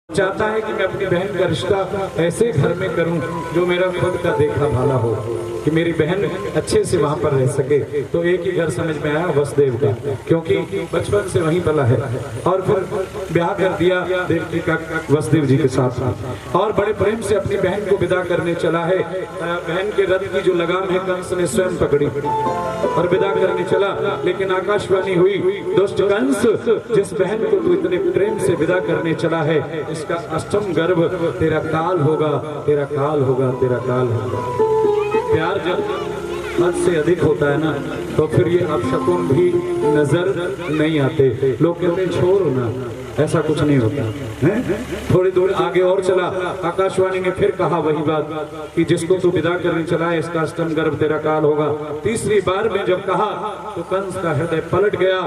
चाहता है कि मैं अपनी बहन का रिश्ता ऐसे घर में करूं जो मेरा खुद का देखा भाला हो, कि मेरी बहन अच्छे से वहां पर रह सके। तो एक ही घर समझ में आया वसुदेव का, क्योंकि बचपन से वहीं पला है। और फिर ब्याह कर दिया देवकी का वसुदेव जी के साथ, और बड़े प्रेम से अपनी बहन को विदा करने चला है। बहन के रथ की जो लगाम है कंस ने स्वयं पकड़ी और विदा करने चला, लेकिन आकाशवाणी हुई, दुष्ट कंस, जिस बहन को तू इतने प्रेम से विदा करने चला है, इसका अष्टम गर्भ तेरा काल होगा, तेरा काल होगा, तेरा काल होगा। प्यार जब हद से अधिक होता है ना, तो फिर ये अपशकुन भी नजर नहीं आते। लोग कहते हैं छोड़ो ना, ऐसा कुछ नहीं होता है। थोड़ी दूर आगे और चला, आकाशवाणी ने फिर कहा वही बात कि जिसको तू विदा करने चला है, इसका अष्टम गर्भ तेरा काल होगा। तीसरी बार में जब कहा तो कंस का हृदय पलट गया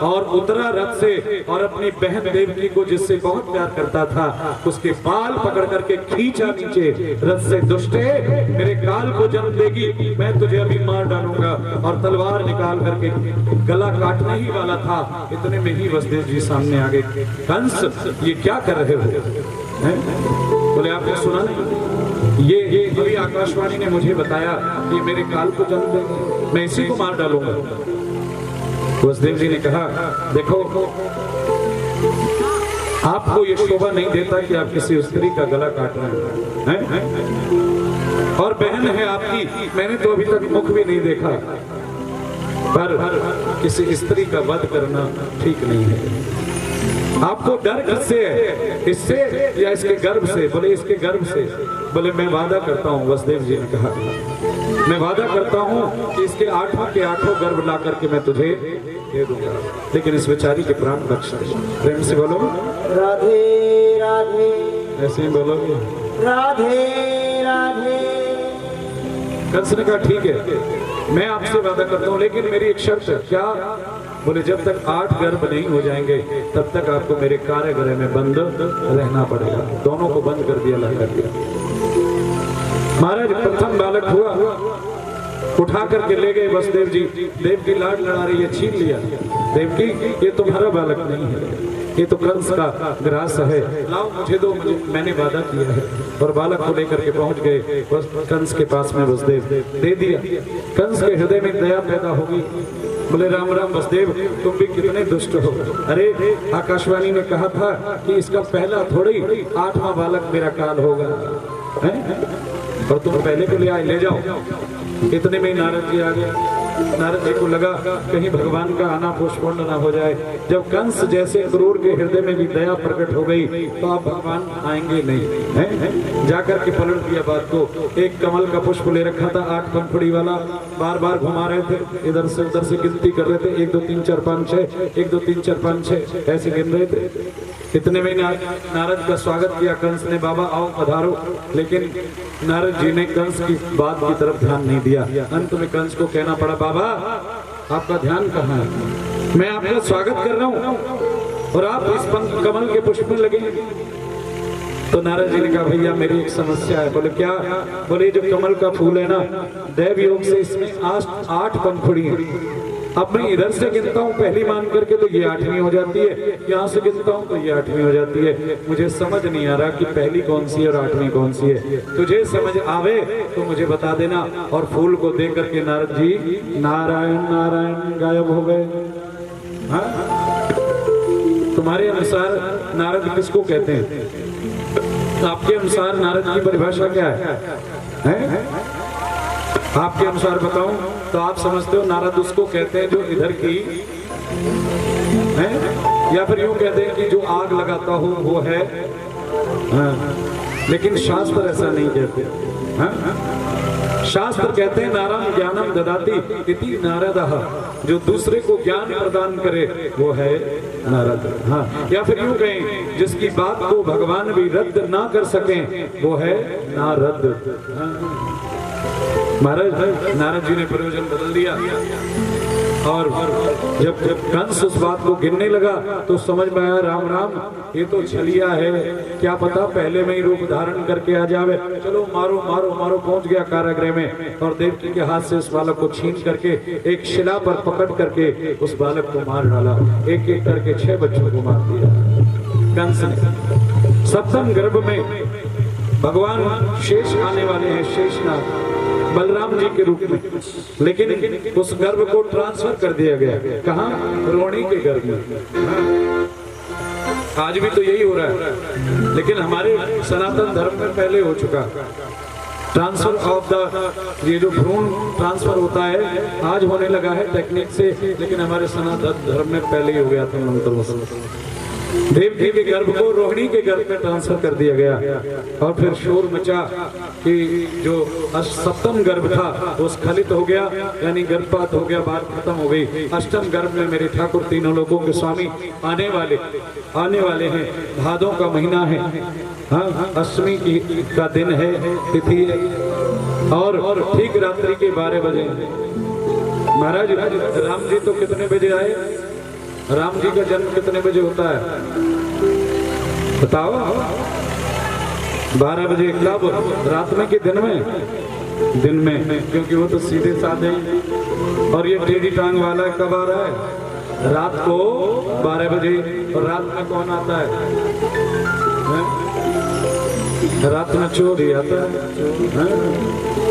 और उतरा रथ से, और अपनी बहन देवकी को, जिससे बहुत प्यार करता था, उसके बाल पकड़ करके खींचा नीचे रथ से। दुष्टे, मेरे काल को जन्म देगी, मैं तुझे अभी मार डालूंगा। और तलवार निकाल करके गला काटने ही वाला था, इतने में ही वसुदेव जी सामने आ गए। कंस, ये क्या कर रहे हो? बोले आपने सुना नहीं? ये अभी आकाशवाणी ने मुझे बताया कि मेरे काल को जन्म देंगे, मैं इसी को मार डालूंगा। वसुदेव जी ने कहा, देखो आपको ये शोभा नहीं देता कि आप किसी स्त्री का गला काट रहे हैं, और बहन है आपकी, मैंने तो अभी तक मुख भी नहीं देखा, पर किसी स्त्री का वध करना ठीक नहीं है। आपको डर किससे है? इससे या इसके गर्भ से? बोले इसके गर्भ से। बोले मैं वादा करता हूँ, वसुदेव जी ने कहा, मैं वादा करता हूँ कि इसके आठों के आठों गर्भ ला करके मैं तुझे दे दूंगा, लेकिन इस बेचारी के प्राण रक्षा। प्रेम से बोलो राधे राधे। ऐसे ही बोलोगे राधे राधे। कंस ने कहा ठीक है, मैं आपसे वादा करता हूँ, लेकिन मेरी एक शर्त है। क्या? बोले जब तक 8 गर्भ नहीं हो जाएंगे तब तक आपको मेरे कारागृह में बंद रहना पड़ेगा। दोनों को बंद कर दिया, लग कर दिया। महाराज प्रथम बालक हुआ, उठा करके ले गए वसुदेव जी। देवकी लाड लड़ा रही है, छीन लिया। देवकी, ये तुम्हारा बालक नहीं है, ये तो कंस का ग्रास है, लाओ मुझे दो, मैंने वादा किया है। और बालक को लेकर के पहुंच गए कंस के पास में, वसुदेव दे दिया। कंस के हृदय में दया पैदा होगी। बोले राम राम वसुदेव, तुम भी कितने दुष्ट हो। अरे आकाशवाणी ने कहा था कि इसका पहला थोड़ी 8वां बालक मेरा काल होगा, और तुम पहले को ले आए, ले जाओ। इतने में नारद जी आ गए। नारद जी को लगा कहीं भगवान का आना पुष्पर्ण ना हो जाए। जब कंस जैसे क्रूर के हृदय में भी दया प्रकट हो गई, तो अब भगवान आएंगे नहीं है। जाकर के पलट दिया बात को। एक कमल का पुष्प ले रखा था, 8 पंखुड़ी वाला, बार बार घुमा रहे थे, इधर से उधर से गिनती कर रहे थे, 1 2 3 4 5 6, 1 2 3 4 5 6 ऐसे गिन रहे थे। इतने में नारद का स्वागत किया कंस ने, बाबा आओ पधारो। लेकिन नारद जी ने कंस की बात की तरफ ध्यान नहीं दिया। अंत में कंस को कहना पड़ा, बाबा आपका ध्यान कहाँ है? मैं आपका स्वागत कर रहा हूँ और आप इस कमल के पुष्प में लगे। तो नारद जी ने कहा, भैया मेरी एक समस्या है। बोले क्या? बोले जो कमल का फूल है ना, दैव योग से इसमें 8 पंखुड़ी है। अब मैं इधर से गिनता हूँ पहली मान करके, तो ये 8वीं हो जाती है, यहाँ से गिनता हूँ तो ये 8वीं हो जाती है। मुझे समझ नहीं आ रहा कि पहली कौन सी है और 8वीं कौन सी है। तुझे समझ आवे तो मुझे बता देना। और फूल को देख करके नारद जी नारायण नारायण गायब हो गए। तुम्हारे अनुसार नारद किसको कहते हैं? आपके अनुसार नारद की परिभाषा क्या है? आपके अनुसार बताऊं तो आप समझते हो नारद उसको कहते हैं जो इधर की है, या फिर यूं कहते हैं कि जो आग लगाता हो वो है। लेकिन शास्त्र ऐसा नहीं कहते। शास्त्र कहते हैं नारायण ज्ञानम ददाति इति नारदः, जो दूसरे को ज्ञान प्रदान करे वो है नारद। हाँ, या फिर यूं कहें जिसकी बात को भगवान भी रद्द ना कर सकें वो है नारद। महाराज नारद जी ने प्रयोजन बदल दिया, और जब कंस उस बात को गिनने लगा तो समझ में आया, राम राम ये तो छलिया है, क्या पता पहले में ही रूप धारण करके आ जावे। चलो मारो मारो मारो। पहुंच गया कारागृह में, और देवकी के हाथ से उस बालक को छीन करके एक शिला पर पकड़ करके उस बालक को मार डाला। एक एक करके 6 बच्चों को मार दिया कंस ने। सप्तम गर्भ में भगवान शेष आने वाले हैं, शेषनाग बलराम जी के रूप में, लेकिन उस गर्भ को ट्रांसफर कर दिया गया। कहाँ? रोहिणी के गर्भ में। हाँ। आज भी तो यही हो रहा है, लेकिन हमारे सनातन धर्म में पहले हो चुका ट्रांसफर ऑफ द, ये जो भ्रूण ट्रांसफर होता है आज होने लगा है टेक्निक से, लेकिन हमारे सनातन धर्म में पहले ही हो गया था मंत्रों से। देवकी के गर्भ को रोहिणी के गर्भ में ट्रांसफर कर दिया गया और फिर शोर मचा कि जो सप्तम गर्भ था वो स्खलित हो गया, यानी गर्भपात हो गया, बात खत्म हो गई। अष्टम गर्भ में मेरे ठाकुर तीनों लोगों के स्वामी आने वाले हैं। भादों का महीना है, हाँ, अष्टमी का दिन है, तिथि है, और ठीक रात्रि के 12 बजे। महाराज राम जी तो कितने बजे आए? राम जी का जन्म कितने बजे होता है बताओ? 12 बजे। कब? रात में कि दिन में? दिन में, क्योंकि वो तो सीधे साधे। और ये टेढ़ी टांग वाला कब आ रहा है? रात को 12 बजे। और रात में कौन आता है? रात में चोर ही आता है।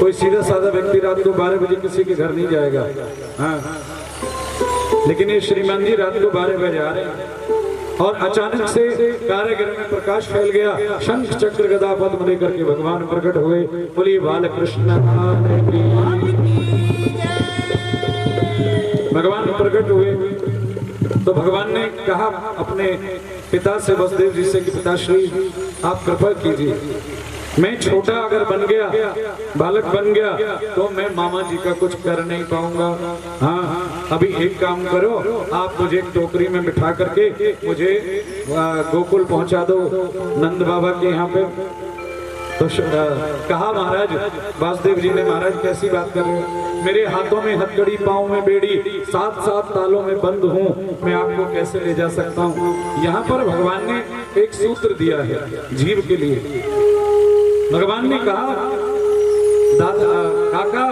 कोई सीधा साधा व्यक्ति रात को 12 बजे किसी के घर नहीं जाएगा। हाँ, लेकिन ये श्रीमान जी रात को 12 बजे आ रहे हैं और अचानक से कारागृह में प्रकाश फैल गया। शंख चक्र गदा पद्म लेकर के भगवान प्रकट हुए। बोलिए बालकृष्ण भगवान प्रकट हुए तो भगवान ने कहा अपने पिता से, वसुदेव जी से, कि पिताश्री आप कृपा कीजिए, मैं छोटा अगर बन गया, बालक बन गया, तो मैं मामा जी का कुछ कर नहीं पाऊंगा। हाँ, अभी एक काम करो, आप मुझे एक टोकरी में बिठा करके मुझे गोकुल पहुंचा दो, नंद बाबा के यहाँ पे। तो कहा महाराज, वासुदेव जी ने, महाराज कैसी बात कर रहे हो? मेरे हाथों में हथकड़ी, पाँव में बेड़ी, 7 तालों में बंद हूँ, मैं आपको कैसे ले जा सकता हूँ? यहाँ पर भगवान ने एक सूत्र दिया है जीव के लिए। भगवान ने कहा, काका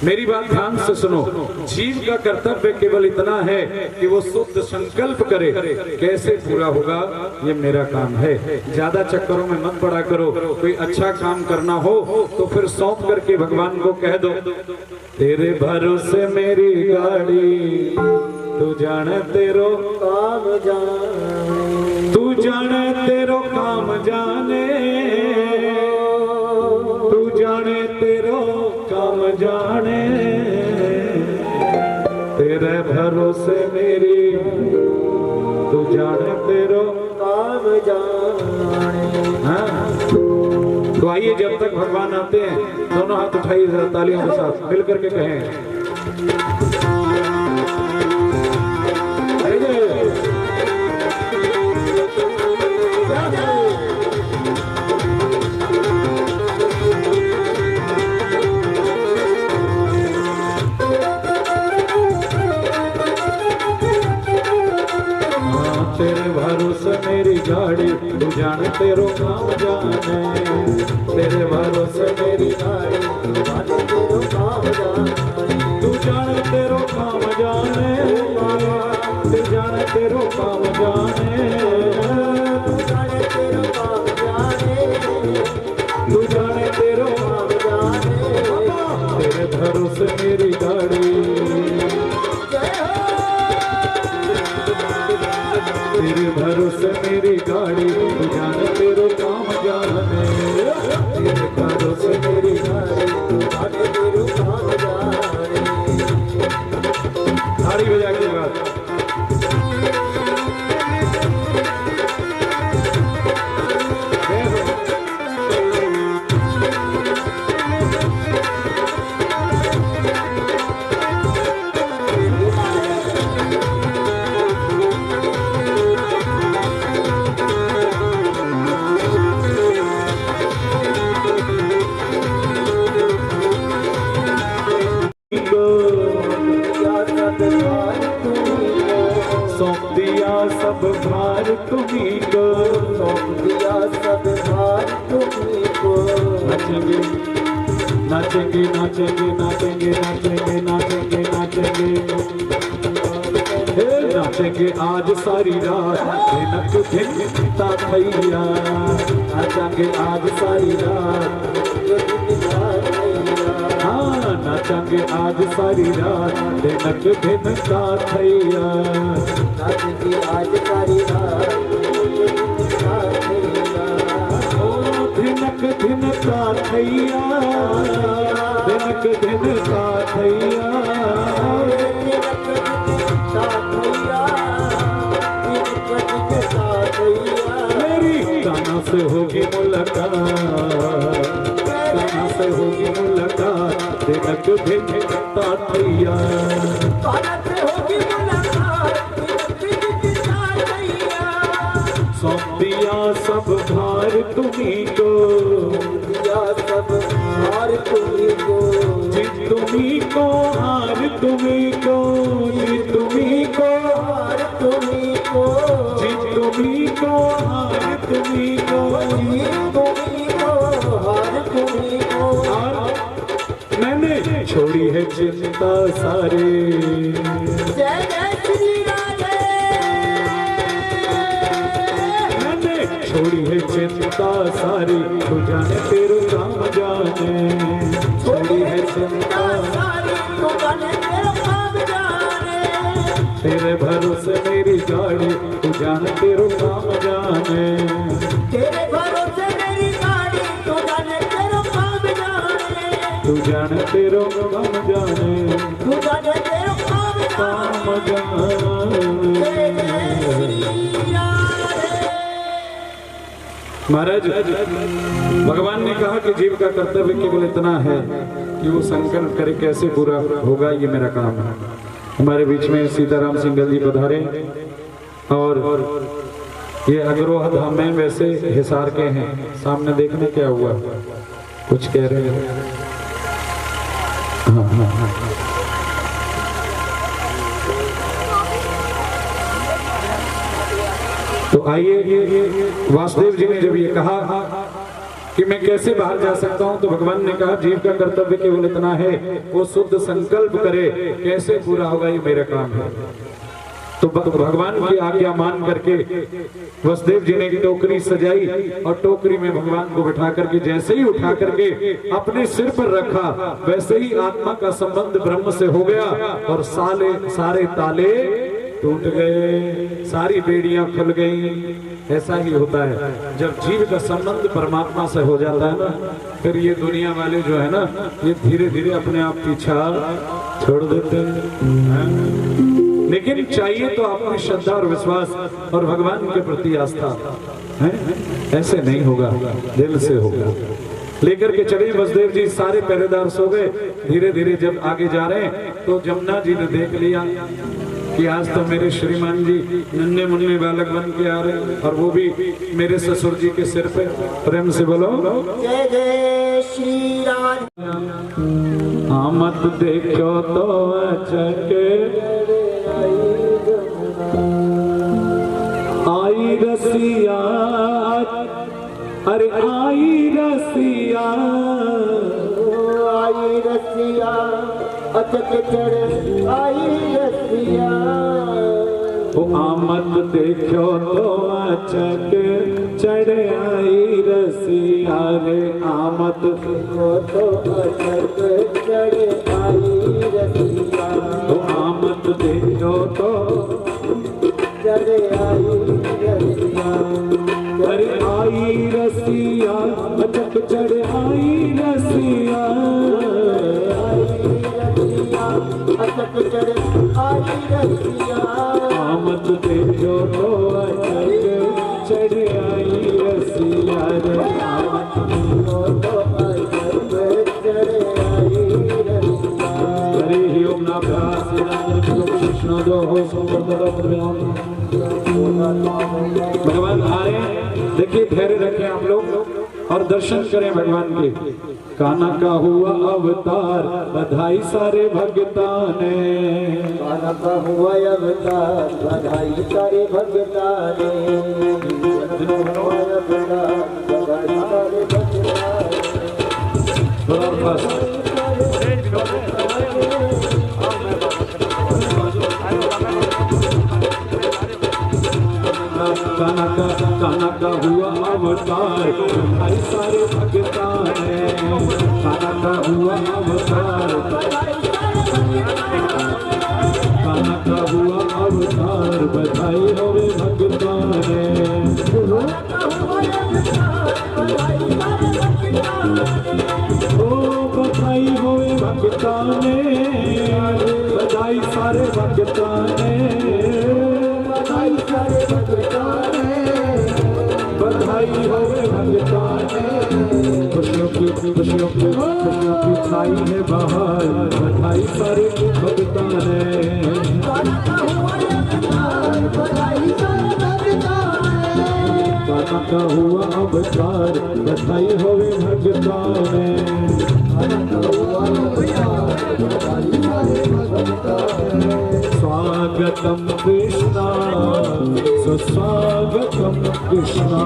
मेरी बात ध्यान से सुनो, जीव का कर्तव्य केवल इतना है कि वो शुद्ध संकल्प करे, कैसे पूरा होगा ये मेरा काम है। ज्यादा चक्करों में मत पड़ा करो। कोई अच्छा काम करना हो तो फिर सौंप करके भगवान को कह दो, तेरे भरोसे मेरी गाड़ी, तू जाने तेरो काम जाने, तू जाने तेरो काम जाने, तू जाने तेरो काम जाने, तेरे भरोसे मेरी, तू जाने तेरो काम जाने। हाँ? तो आइए, जब तक भगवान आते हैं दोनों हाथ उठाइए जरा तालियों के साथ मिलकर के कहें, तेरे भरोसे मेरी गाड़ी, तू जाने तेरो काम जाने, तेरे भरोसे मेरी गाड़ी, तू जाने तेरो काम जाने, तू जाने तेरो काम जाने, तू जाने तेरो काम जाने, तू जाने तेरो काम जाने, तू जाने तेरो काम जाने, तेरे भरोसे मेरी गाड़ी, तेरे भरोसे मेरी गाड़ी, तू जाने तेरो काम जाने, तेरे भरोसे मेरी गाड़ी, तू जाने तेरो काम जाने। ताड़ी बजा के बाद सौंप दिया सब भार तुम्हीं को, सौंप दिया सब भार तुम्हीं को। नाचेंगे नाचेंगे नाचेंगे नाचेंगे नाचेंगे नाचेंगे नाचेंगे, नाचेंगे आज सारी रात धिनक धिनता थैया नाचेंगे आज सारी रात हाँ नाचेंगे आज सारी रात धिनक धिनता थैया नाचेंगे आज सारी रात धिनक धिनका थैया धिनक धिनका थैया मेरी काना से होगी मुलाकात काना से होगी मुलाकात धिनक धिनका थैया सौंप दिया सब भार तुम्हीं को दिया सब हार तुम्हीं को जी तुम्हीं को हार तुम्हीं को जी तुम्हीं को हार तुम्हीं को जी तुम्हीं को हार तुम्हीं को तुम्हीं को हार तुम्हीं को और मैंने छोड़ी है चिंता सारी जय जय श्री राधे मैंने छोड़ी है चिंता सारी तू जाने तेरे काम जाने छोड़ी है चिंता तेरे भरोसे मेरी गाड़ी तू जाने तेरे काम जाने तेरे भरोसे मेरी गाड़ी तू जाने तेरे काम जाने तू जाने तेरे काम जाने तू जाने तेरे काम जाने महाराज भगवान ने कहा कि जीव का कर्तव्य केवल इतना है कि वो संकल्प करे कैसे पूरा होगा ये मेरा काम है। हमारे बीच में सीताराम सिंघल जी पधारे और ये अग्रोह धाम में वैसे हिसार के हैं सामने देखने क्या हुआ कुछ कह रहे हैं हाँ हाँ हाँ तो आइए वासुदेव जी ने जब ये कहा कि मैं कैसे बाहर जा सकता हूं तो भगवान ने कहा जीव का कर्तव्य केवल इतना है वो शुद्ध संकल्प करे कैसे पूरा होगा ये मेरा काम है। तो भगवान की आज्ञा मान करके वसुदेव जी ने एक टोकरी सजाई और टोकरी में भगवान को बिठा करके जैसे ही उठा करके अपने सिर पर रखा वैसे ही आत्मा का संबंध ब्रह्म से हो गया और सारे ताले टूट गए सारी बेड़ियां खुल गई। ऐसा ही होता है जब जीव का संबंध परमात्मा से हो जाता है ना फिर ये दुनिया वाले जो है ना ये धीरे धीरे अपने आप पीछा छोड़ देते हैं। लेकिन चाहिए तो अपनी श्रद्धा और विश्वास और भगवान के प्रति आस्था है। ऐसे नहीं होगा दिल से होगा। लेकर के चले वसुदेव जी सारे पहरेदार सो गए। धीरे धीरे जब आगे जा रहे हैं तो जमुना जी ने देख लिया कि आज तो मेरे श्रीमान जी नन्हे मुन्ने बालक बन के आ रहे हैं और वो भी मेरे ससुर जी के सिर पे। प्रेम से बोलो जय जय श्री राम। आमद देखो तो अचके आई रसिया अरे आई रसिया आई रसिया अचक चढ़ आई रसिया वो आमद देखो तो अचक चढ़ आई रसिया रे आमद देखो तो अचक चढ़ आई रसिया वो आमद देखो तो चढ़ आई रसिया अरे आई रसिया अचक चढ़ आई रसिया अचक चढ़ आई रसिया आमद देखो तो अचक चढ़ आई रसिया रे आमद देखो तो अचक चढ़ आई रसिया हरि ही ओम नमः कृष्ण दो हो भगवान आ रहे हैं। देखिए धैर्य रखें आप लोग और दर्शन करें भगवान के। कान्हा का हुआ अवतार बधाई सारे भगता ने कान्हा का हुआ अवतार बधाई सारे भगता ने हुआ अवतार बधाई सारे भगता ने और बस अवतार बधाई सारे भक्ता ने कान्हा का हुआ अवतार कान्हा का हुआ अवतार बधाई होवे भक्ता ने ओ बधाई होवे भक्ता ने बधाई सारे भक्ता ने बधाई सारे भक्ता ने बधाई होवे भक्ता ने खुशियों की छाई है बहार बधाई सारे भक्ता ने कान्हा का हुआ अवतार बधाई होवे भक्ता ने स्वागतम कृष्णा सुस्वागतम कृष्णा